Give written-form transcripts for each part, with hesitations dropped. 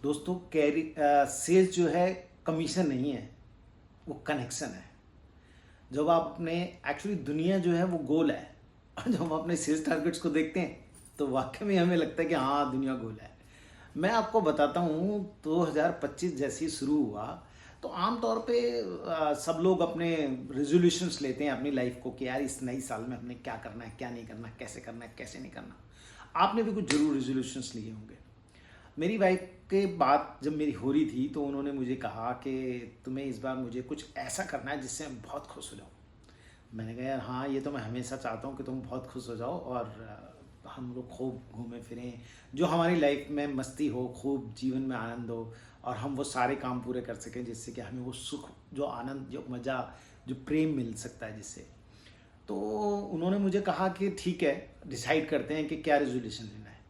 दोस्तों सेल्स जो है कमीशन नहीं है, वो कनेक्शन है। जब आप अपने एक्चुअली दुनिया जो है वो गोल है और जब हम अपने सेल्स टारगेट्स को देखते हैं तो वाकई में हमें लगता है कि हाँ दुनिया गोल है। मैं आपको बताता हूँ 2025 जैसे ही शुरू हुआ तो आमतौर पे सब लोग अपने रेजोल्यूशंस लेते हैं अपनी लाइफ को कि यार इस नई साल में हमने क्या करना है, क्या नहीं करना, कैसे नहीं करना। आपने भी कुछ जरूर रेजोल्यूशंस लिए होंगे। मेरी वाइफ के बात जब मेरी हो रही थी तो उन्होंने मुझे कहा कि तुम्हें इस बार मुझे कुछ ऐसा करना है जिससे मैं बहुत खुश हो जाऊँ। मैंने कहा यार हाँ, ये तो मैं हमेशा चाहता हूँ कि तुम बहुत खुश हो जाओ और हम लोग खूब घूमें फिरें, जो हमारी लाइफ में मस्ती हो, खूब जीवन में आनंद हो और हम वो सारे काम पूरे कर सकें जिससे कि हमें वो सुख, जो आनंद, जो मज़ा, जो प्रेम मिल सकता है जिससे। तो उन्होंने मुझे कहा कि ठीक है, डिसाइड करते हैं कि क्या रेजोल्यूशन लेना है।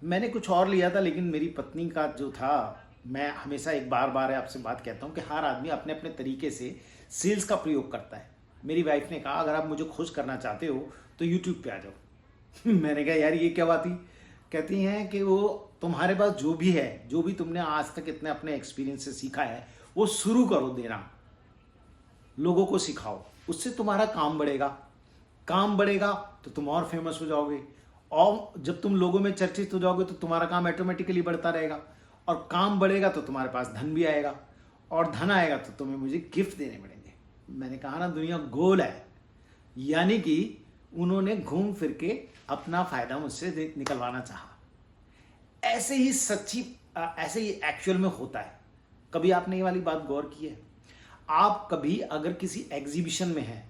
मैंने कुछ और लिया था लेकिन मेरी पत्नी का जो था, मैं हमेशा एक बार बार आपसे बात कहता हूँ कि हर आदमी अपने अपने तरीके से सेल्स का प्रयोग करता है। मेरी वाइफ ने कहा अगर आप मुझे खुश करना चाहते हो तो यूट्यूब पे आ जाओ। मैंने कहा यार ये क्या बात ही। कहती हैं कि वो तुम्हारे पास जो भी है, जो भी तुमने आज तक इतने अपने एक्सपीरियंस से सीखा है वो शुरू करो देना, लोगों को सिखाओ, उससे तुम्हारा काम बढ़ेगा। काम बढ़ेगा तो तुम और फेमस हो जाओगे और जब तुम लोगों में चर्चित हो जाओगे तो तुम्हारा काम ऑटोमेटिकली बढ़ता रहेगा और काम बढ़ेगा तो तुम्हारे पास धन भी आएगा और धन आएगा तो तुम्हें मुझे गिफ्ट देने पड़ेंगे। मैंने कहा ना दुनिया गोल है, यानी कि उन्होंने घूम फिर के अपना फायदा मुझसे निकलवाना चाहा। ऐसे ही ऐसे ही एक्चुअल में होता है। कभी आपने ये वाली बात गौर की है? आप कभी अगर किसी एग्जीबिशन में हैं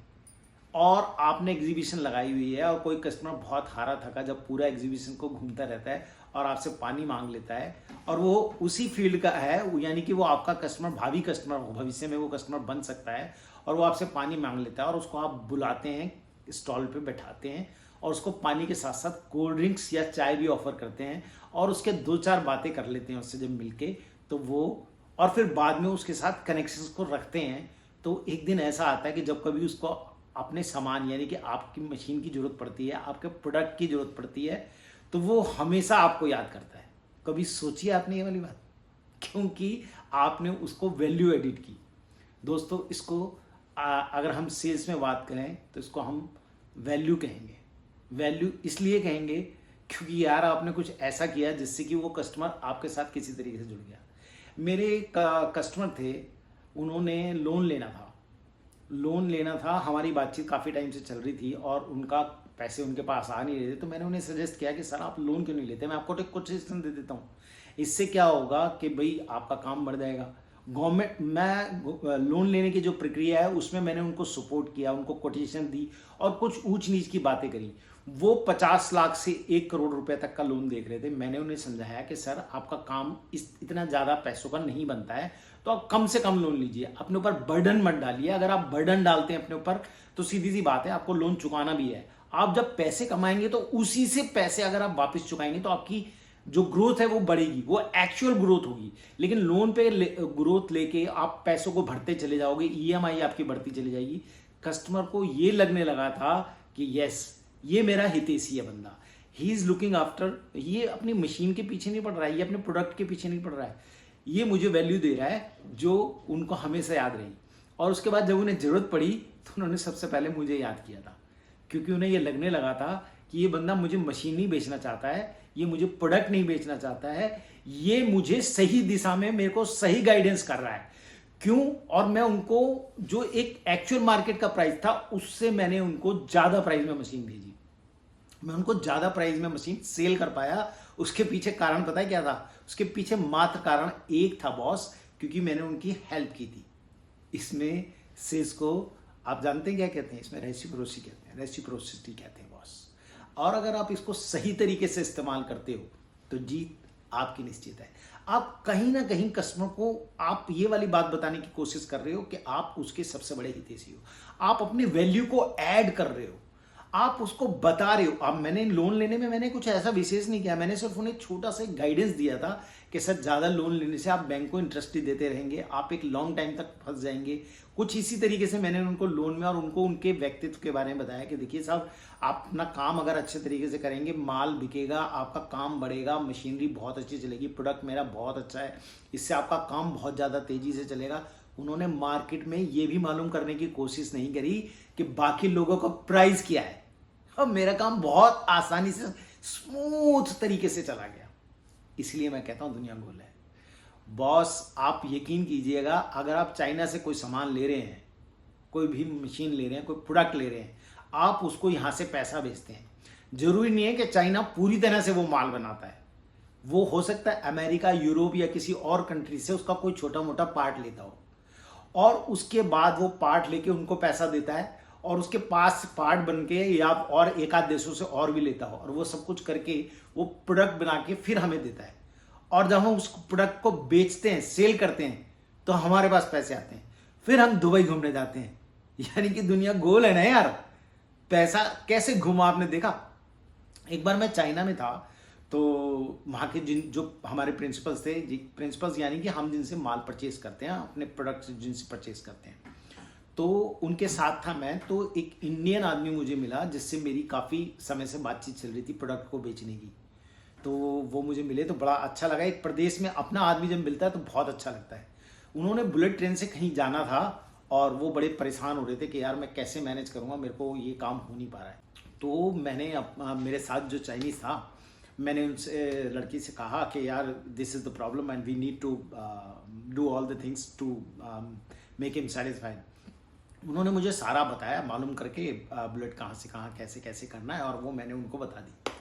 और आपने एग्जीबिशन लगाई हुई है और कोई कस्टमर बहुत हारा थका जब पूरा एग्जीबिशन को घूमता रहता है और आपसे पानी मांग लेता है और वो उसी फील्ड का है, यानी कि वो आपका कस्टमर, भावी कस्टमर हो, भविष्य में वो कस्टमर बन सकता है और वो आपसे पानी मांग लेता है और उसको आप बुलाते हैं, स्टॉल पे बैठाते हैं और उसको पानी के साथ साथ कोल्ड ड्रिंक्स या चाय भी ऑफर करते हैं और उसके 2-4 बातें कर लेते हैं उससे जब मिलके, तो वो और फिर बाद में उसके साथ कनेक्शंस को रखते हैं। तो एक दिन ऐसा आता है कि जब कभी उसको अपने सामान, यानी कि आपकी मशीन की ज़रूरत पड़ती है, आपके प्रोडक्ट की ज़रूरत पड़ती है, तो वो हमेशा आपको याद करता है। कभी सोचिए आपने ये वाली बात? क्योंकि आपने उसको वैल्यू एडिट की। दोस्तों इसको अगर हम सेल्स में बात करें तो इसको हम वैल्यू कहेंगे। वैल्यू इसलिए कहेंगे क्योंकि यार आपने कुछ ऐसा किया जिससे कि वो कस्टमर आपके साथ किसी तरीके से जुड़ गया। मेरे कस्टमर थे, उन्होंने लोन लेना था। हमारी बातचीत काफ़ी टाइम से चल रही थी और उनका पैसे उनके पास आ नहीं रहे थे, तो मैंने उन्हें सजेस्ट किया कि सर आप लोन क्यों नहीं लेते, मैं आपको एक कोटेशन दे देता हूँ। इससे क्या होगा कि भाई आपका काम बढ़ जाएगा। मैं लोन लेने की जो प्रक्रिया है उसमें मैंने उनको सपोर्ट किया, उनको कोटेशन दी और कुछ ऊंच नीच की बातें करी। वो 50 लाख से 1 करोड़ रुपए तक का लोन देख रहे थे। मैंने उन्हें समझाया कि सर आपका काम इतना ज़्यादा पैसों का नहीं बनता है, तो आप कम से कम लोन लीजिए, अपने ऊपर बर्डन मत डालिए। अगर आप बर्डन डालते हैं अपने ऊपर तो सीधी सी बात है आपको लोन चुकाना भी है। आप जब पैसे कमाएंगे तो उसी से पैसे अगर आप वापस चुकाएंगे तो आपकी जो ग्रोथ है वो बढ़ेगी, वो एक्चुअल ग्रोथ होगी। लेकिन लोन पे ग्रोथ लेके आप पैसों को भरते चले जाओगे, ईएमआई आपकी बढ़ती चली जाएगी। कस्टमर को ये लगने लगा था कि यस ये मेरा हितैषी है बंदा, ही इज लुकिंग आफ्टर, ये अपनी मशीन के पीछे नहीं पड़ रहा है, ये अपने प्रोडक्ट के पीछे नहीं पड़ रहा है, ये मुझे वैल्यू दे रहा है जो उनको हमेशा याद रही। और उसके बाद जब उन्हें जरूरत पड़ी तो उन्होंने सबसे पहले मुझे याद किया था, क्योंकि उन्हें ये लगने लगा था कि ये बंदा मुझे मशीन नहीं बेचना चाहता है, ये मुझे प्रोडक्ट नहीं बेचना चाहता है, ये मुझे सही दिशा में मेरे को सही गाइडेंस कर रहा है। क्यों? और मैं उनको जो एक एक्चुअल मार्केट का प्राइस था उससे मैंने उनको ज्यादा प्राइस में मशीन भेजी। मैं उनको ज्यादा प्राइस में मशीन सेल कर पाया। उसके पीछे कारण पता है क्या था? उसके पीछे मात्र कारण एक था बॉस, क्योंकि मैंने उनकी हेल्प की थी। इसमें सेल्स को आप जानते हैं क्या कहते हैं? इसमें रेसिप्रोसिटी कहते हैं, रेसिप्रोसिटी कहते हैं बॉस। और अगर आप इसको सही तरीके से इस्तेमाल करते हो तो जीत आपकी निश्चित है। आप कहीं ना कहीं कस्टमर को आप ये वाली बात बताने की कोशिश कर रहे हो कि आप उसके सबसे बड़े हितैषी हो, आप अपनी वैल्यू को ऐड कर रहे हो, आप उसको बता रहे हो। अब मैंने लोन लेने में मैंने कुछ ऐसा विशेष नहीं किया, मैंने सिर्फ उन्हें छोटा सा गाइडेंस दिया था कि सर ज़्यादा लोन लेने से आप बैंक को इंटरेस्ट ही देते रहेंगे, आप एक लॉन्ग टाइम तक फंस जाएंगे। कुछ इसी तरीके से मैंने उनको लोन में और उनको उनके व्यक्तित्व के बारे में बताया कि देखिए साहब, आप अपना काम अगर अच्छे तरीके से करेंगे, माल बिकेगा, आपका काम बढ़ेगा, मशीनरी बहुत अच्छी चलेगी, प्रोडक्ट मेरा बहुत अच्छा है, इससे आपका काम बहुत ज़्यादा तेज़ी से चलेगा। उन्होंने मार्केट में ये भी मालूम करने की कोशिश नहीं करी कि बाकी लोगों का प्राइस क्या है, और मेरा काम बहुत आसानी से स्मूथ तरीके से चला गया। इसलिए मैं कहता हूं दुनिया गोल है बॉस। आप यकीन कीजिएगा, अगर आप चाइना से कोई सामान ले रहे हैं, कोई भी मशीन ले रहे हैं, कोई प्रोडक्ट ले रहे हैं, आप उसको यहां से पैसा भेजते हैं, जरूरी नहीं है कि चाइना पूरी तरह से वो माल बनाता है। वो हो सकता है अमेरिका, यूरोप या किसी और कंट्री से उसका कोई छोटा मोटा पार्ट लेता हो, और उसके बाद वो पार्ट लेके उनको पैसा देता है, और उसके पास पार्ट बन के या और एक आध देशों से और भी लेता हो, और वो सब कुछ करके वो प्रोडक्ट बना के फिर हमें देता है। और जब हम उस प्रोडक्ट को बेचते हैं, सेल करते हैं, तो हमारे पास पैसे आते हैं, फिर हम दुबई घूमने जाते हैं। यानी कि दुनिया गोल है ना यार। पैसा कैसे घूमा आपने देखा। एक बार मैं चाइना में था, तो वहाँ के जो हमारे प्रिंसिपल्स थे, प्रिंसिपल्स यानी कि हम जिनसे माल परचेज करते हैं, अपने प्रोडक्ट्स जिनसे परचेज करते हैं, तो उनके साथ था मैं। तो एक इंडियन आदमी मुझे मिला जिससे मेरी काफ़ी समय से बातचीत चल रही थी प्रोडक्ट को बेचने की। तो वो मुझे मिले तो बड़ा अच्छा लगा। एक प्रदेश में अपना आदमी जब मिलता है तो बहुत अच्छा लगता है। उन्होंने बुलेट ट्रेन से कहीं जाना था और वो बड़े परेशान हो रहे थे कि यार मैं कैसे मैनेज करूँगा, मेरे को ये काम हो नहीं पा रहा है। तो मैंने मेरे साथ जो चाइनीज़ था, मैंने उनसे लड़की से कहा कि यार this is the problem and we need to do all the things to make him satisfied. उन्होंने मुझे सारा बताया, मालूम करके बुलेट कहाँ से कहाँ कैसे कैसे करना है, और वो मैंने उनको बता दी।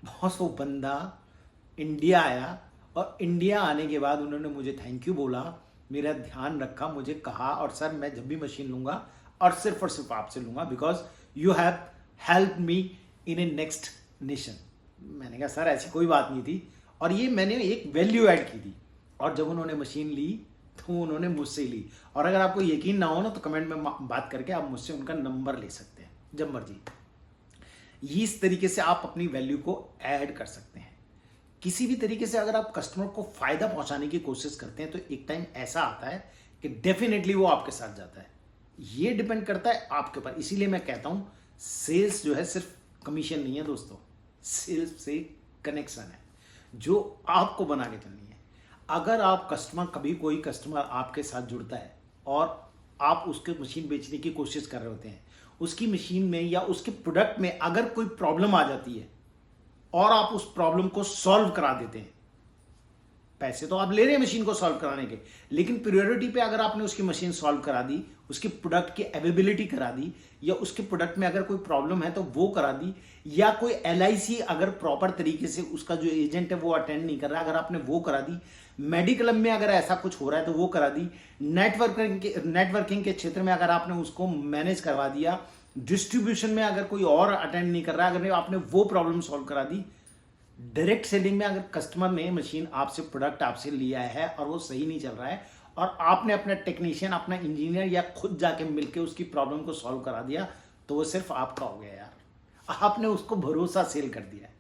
बहुत वो बंदा इंडिया आया, और इंडिया आने के बाद उन्होंने मुझे थैंक यू बोला, मेरा ध्यान रखा, मुझे कहा, और सर मैं जब भी मशीन लूँगा और सिर्फ आपसे लूँगा, because you have help me in A next nation. मैंने कहा सर ऐसी कोई बात नहीं थी, और ये मैंने एक वैल्यू ऐड की थी। और जब उन्होंने मशीन ली तो उन्होंने मुझसे ली। और अगर आपको यकीन ना हो ना, तो कमेंट में बात करके आप मुझसे उनका नंबर ले सकते हैं जब मर्जी। इस तरीके से आप अपनी वैल्यू को ऐड कर सकते हैं। किसी भी तरीके से अगर आप कस्टमर को फायदा पहुंचाने की कोशिश करते हैं, तो एक टाइम ऐसा आता है कि डेफिनेटली वो आपके साथ जाता है। ये डिपेंड करता है आपके ऊपर। इसीलिए मैं कहता हूं सेल्स जो है सिर्फ कमीशन नहीं है दोस्तों, सेल्स से कनेक्शन है जो आपको बना के चलनी है। अगर आप कस्टमर, कभी कोई कस्टमर आपके साथ जुड़ता है और आप उसके मशीन बेचने की कोशिश कर रहे होते हैं, उसकी मशीन में या उसके प्रोडक्ट में अगर कोई प्रॉब्लम आ जाती है और आप उस प्रॉब्लम को सॉल्व करा देते हैं, पैसे तो आप ले रहे हैं मशीन को सॉल्व कराने के, लेकिन प्रायोरिटी पे अगर आपने उसकी मशीन सॉल्व करा दी, उसके प्रोडक्ट की अवेलेबिलिटी करा दी, या उसके प्रोडक्ट में अगर कोई प्रॉब्लम है तो वो करा दी, या कोई LIC अगर प्रॉपर तरीके से उसका जो एजेंट है वो अटेंड नहीं कर रहा, अगर आपने वो करा दी, मेडिकल में अगर ऐसा कुछ हो रहा है तो वो करा दी, नेटवर्किंग के क्षेत्र में अगर आपने उसको मैनेज करवा दिया, डिस्ट्रीब्यूशन में अगर कोई और अटेंड नहीं कर रहा, अगर आपने वो प्रॉब्लम सॉल्व करा दी, डायरेक्ट सेलिंग में अगर कस्टमर ने मशीन आपसे, प्रोडक्ट आपसे लिया है और वो सही नहीं चल रहा है, और आपने अपना टेक्नीशियन, अपना इंजीनियर या खुद जाके मिलके उसकी प्रॉब्लम को सॉल्व करा दिया, तो वो सिर्फ आपका हो गया यार। आपने उसको भरोसा सेल कर दिया है,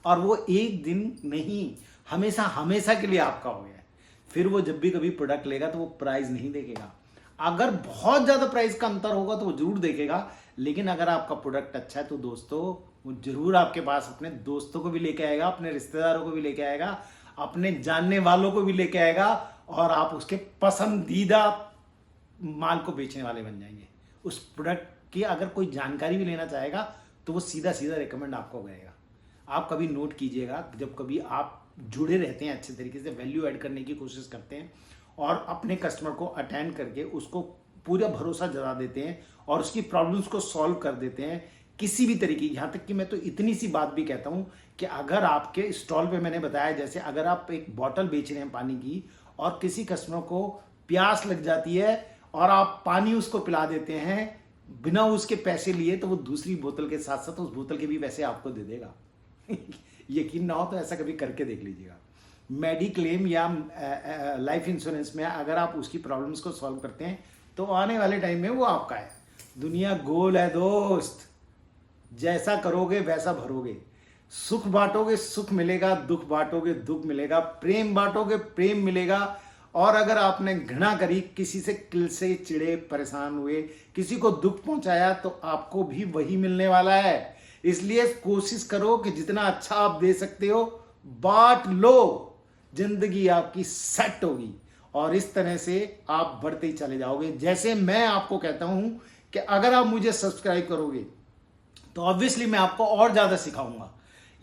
और वो एक दिन नहीं, हमेशा हमेशा के लिए आपका हो गया है। फिर वो जब भी कभी प्रोडक्ट लेगा तो वो प्राइस नहीं देखेगा। अगर बहुत ज़्यादा प्राइस का अंतर होगा तो वो जरूर देखेगा, लेकिन अगर आपका प्रोडक्ट अच्छा है तो दोस्तों वो जरूर आपके पास अपने दोस्तों को भी लेके आएगा, अपने रिश्तेदारों को भी लेके आएगा, अपने जानने वालों को भी लेके आएगा, और आप उसके पसंदीदा माल को बेचने वाले बन जाएंगे। उस प्रोडक्ट की अगर कोई जानकारी भी लेना चाहेगा तो वो सीधा सीधा रिकमेंड आपको करेगा। आप कभी नोट कीजिएगा, जब कभी आप जुड़े रहते हैं, अच्छे तरीके से वैल्यू ऐड करने की कोशिश करते हैं और अपने कस्टमर को अटेंड करके उसको पूरा भरोसा जता देते हैं और उसकी प्रॉब्लम्स को सॉल्व कर देते हैं किसी भी तरीके। यहाँ तक कि मैं तो इतनी सी बात भी कहता हूँ कि अगर आपके स्टॉल पे मैंने बताया, जैसे अगर आप एक बॉटल बेच रहे हैं पानी की और किसी कस्टमर को प्यास लग जाती है और आप पानी उसको पिला देते हैं बिना उसके पैसे लिए, तो वो दूसरी बोतल के साथ साथ उस बोतल के भी पैसे आपको दे देगा। यकीन ना हो तो ऐसा कभी करके देख लीजिएगा। मेडिक्लेम या लाइफ इंश्योरेंस में अगर आप उसकी प्रॉब्लम्स को सॉल्व करते हैं तो आने वाले टाइम में वो आपका है। दुनिया गोल है दोस्त, जैसा करोगे वैसा भरोगे। सुख बांटोगे सुख मिलेगा, दुख बांटोगे दुख मिलेगा, प्रेम बांटोगे प्रेम मिलेगा। और अगर आपने घृणा करी, किसी से किल से चिढ़े, परेशान हुए, किसी को दुख पहुंचाया, तो आपको भी वही मिलने वाला है। इसलिए कोशिश करो कि जितना अच्छा आप दे सकते हो बांट लो, जिंदगी आपकी सेट होगी और इस तरह से आप बढ़ते ही चले जाओगे। जैसे मैं आपको कहता हूं कि अगर आप मुझे सब्सक्राइब करोगे तो ऑब्वियसली मैं आपको और ज्यादा सिखाऊंगा।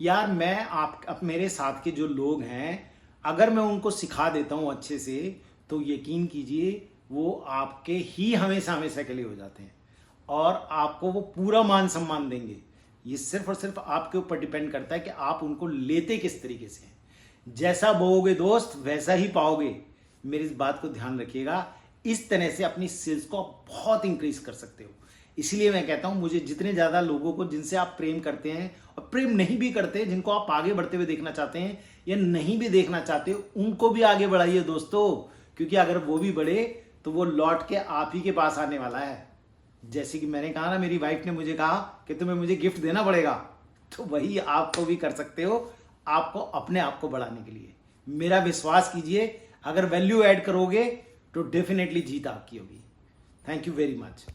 यार मैं आप मेरे साथ के जो लोग हैं, अगर मैं उनको सिखा देता हूं अच्छे से, तो यकीन कीजिए वो आपके ही हमेशा हमेशा के लिए हो जाते हैं और आपको वो पूरा मान सम्मान देंगे। ये सिर्फ और सिर्फ आपके ऊपर डिपेंड करता है कि आप उनको लेते किस तरीके से हैं। जैसा बोओगे दोस्त वैसा ही पाओगे। मेरी इस बात को ध्यान रखिएगा। इस तरह से अपनी सेल्स को आप बहुत इंक्रीज कर सकते हो। इसलिए मैं कहता हूं, मुझे जितने ज्यादा लोगों को जिनसे आप प्रेम करते हैं और प्रेम नहीं भी करते, जिनको आप आगे बढ़ते हुए देखना चाहते हैं या नहीं भी देखना चाहते हो, उनको भी आगे बढ़ाइए दोस्तों। क्योंकि अगर वो भी बढ़े तो वो लौट के आप ही के पास आने वाला है। जैसे कि मैंने कहा ना, मेरी वाइफ ने मुझे कहा कि तुम्हें मुझे गिफ्ट देना पड़ेगा, तो वही आपको भी कर सकते हो, आपको अपने आप को बढ़ाने के लिए। मेरा विश्वास कीजिए, अगर वैल्यू ऐड करोगे तो डेफिनेटली जीत आपकी होगी। Thank you very much.